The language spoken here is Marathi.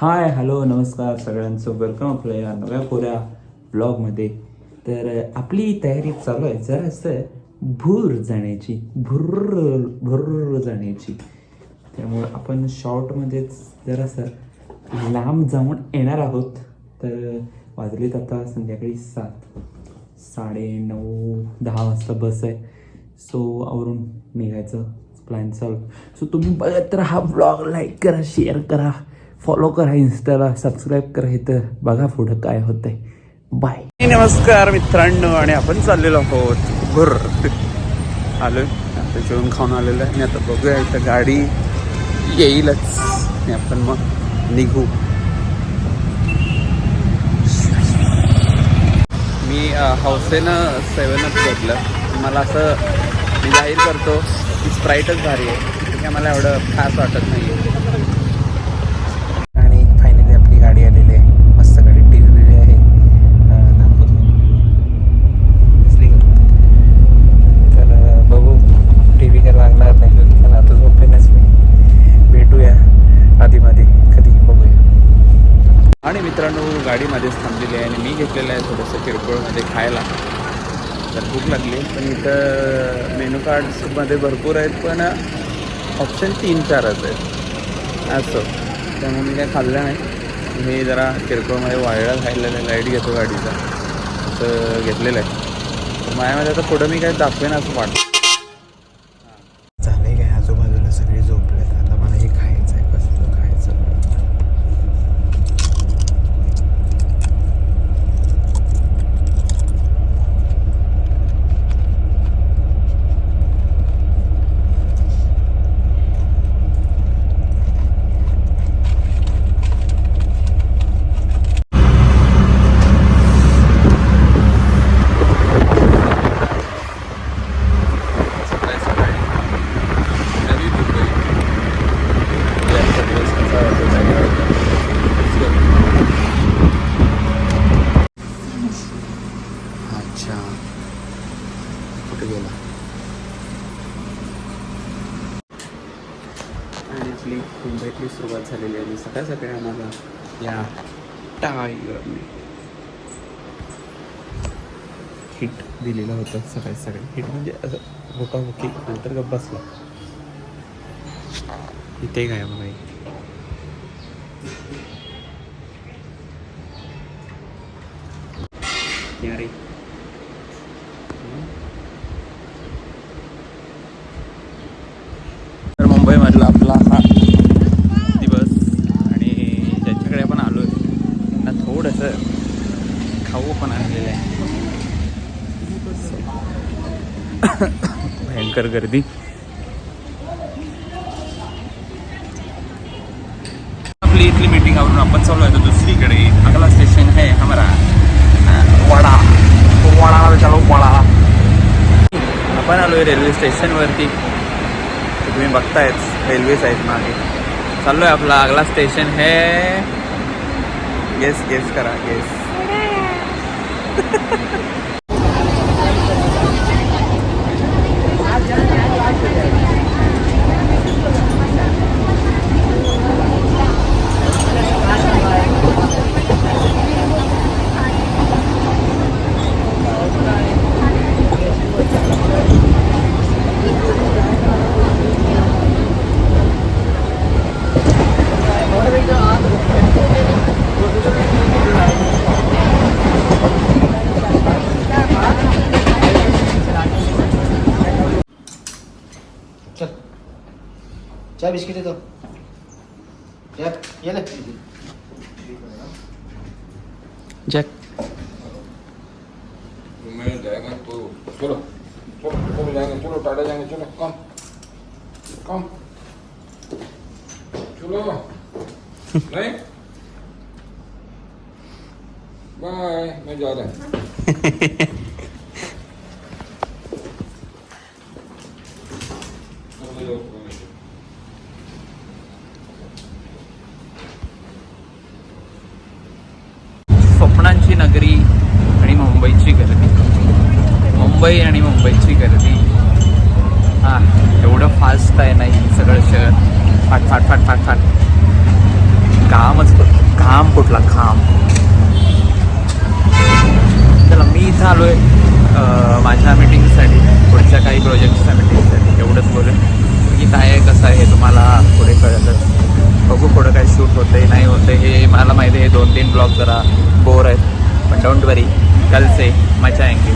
हाय हॅलो नमस्कार सगळ्यांचं वेलकम आपल्या या नव्या कोऱ्या ब्लॉगमध्ये. तर आपली तयारी चालू आहे जरासं भूर जाण्याची. त्यामुळे आपण शॉर्टमध्येच जरासं लांब जाऊन येणार आहोत. तर वाजलेत आता संध्याकाळी 7, 9:30, 10 वाजता बस आहे. सो आवरून निघायचं प्लॅन चालू. सो तुम्ही बघत राहा ब्लॉग, लाईक करा, शेअर करा, फॉलो करा, इंस्टाला सबस्क्राईब करा. इथं बघा पुढं काय होतंय. बाय. नमस्कार मित्रांनो, आणि आपण चाललेलो आहोत भर आलो आता जेवण खाऊन आलेलं आहे. आणि आता बघूया इथं गाडी येईलच आणि आपण मग निघू. मी हौसेनं 7-Up घेतलं. मला असं मी जाहीर करतो की स्प्राईटच भारी आहे, ते काय मला एवढं खास वाटत नाही आहे. आणि फायनली आपली गाडी आलेली आहे. मस्त गाडी टिकलेली आहे. दिसली का? तर बघू, टी व्ही काय लागणार नाही कारण आता झोपेनच मी. भेटूया आधीमध्ये कधी, बघूया. आणि मित्रांनो, गाडीमध्येच थांबलेली आहे आणि मी घेतलेलं आहे थोडंसं किरकोळमध्ये खायला. तर भूक लागली, पण इथं मेनू कार्ड्समध्ये भरपूर आहेत, पण ऑप्शन 3-4च आहेत असं. त्यामुळे मी काय खाल्लं नाही. मी जरा किरकोळमध्ये वाळला खायला लाईट घेतो गाडीचा असं घेतलेलं आहे. तर माझ्यामध्ये आता पुढं मी काय दाखवेन असं वाटतं. झालं काय, आजूबाजूला सगळे झोपलेत. आता मला हे खायचं आहे. कसं खायचं? आणि आपली मुंबईतली सुरुवात झालेली आहे. सकाळ सकाळी आम्हाला या टायरने हिट दिलेलं होतं. सकाळी हिट म्हणजे असं भुकाभुकी, नंतर गप्प बसला. इथे काय बघा, यारे तर मुंबईमधला आपला हा दिवस. आणि ज्यांच्याकडे आपण आलो आहे त्यांना थोडंसं खाऊ पण आणलेलं आहे. भयंकर गर्दी. आपली इथली मीटिंग आवरून आपण चालू आहे दुसरीकडे. अगला स्टेशन है हमारा वडा. चलो वडा. आपण आलो आहे रेल्वे स्टेशनवरती. तुम्ही बघतायच रेल्वेच आहेत मागे. चाललो आहे आपला अगला स्टेशन है. गेस करा, गेस. चाय बिस्किट दो यार, ये ले जॅक. मैं जाएगा तो चलो जाएंगे, चलो टाटा जाएंगे, चलो कम चलो नहीं बाय, मैं जा रहा हूँ. स्वप्नांची नगरी आणि मुंबईची गर्दी. मुंबई आणि मुंबईची गर्दी. एवढं फास्ट आहे नाही सगळं शहर. फाट फाट फाट फाट फाट. घाम फुटला घाम. चला मी इथं आलो आहे माझ्या मीटिंगसाठी, पुढच्या काही प्रोजेक्टच्या मीटिंगसाठी. एवढंच बोलेन. की काय आहे कसं आहे हे तुम्हाला पुढे कळतच. बघू पुढं काय शूट होतं आहे नाही होतं हे मला माहिती आहे. 2-3 ब्लॉग जरा बोर आहेत, पण डोंट वरी, कल से मजा आएंगे.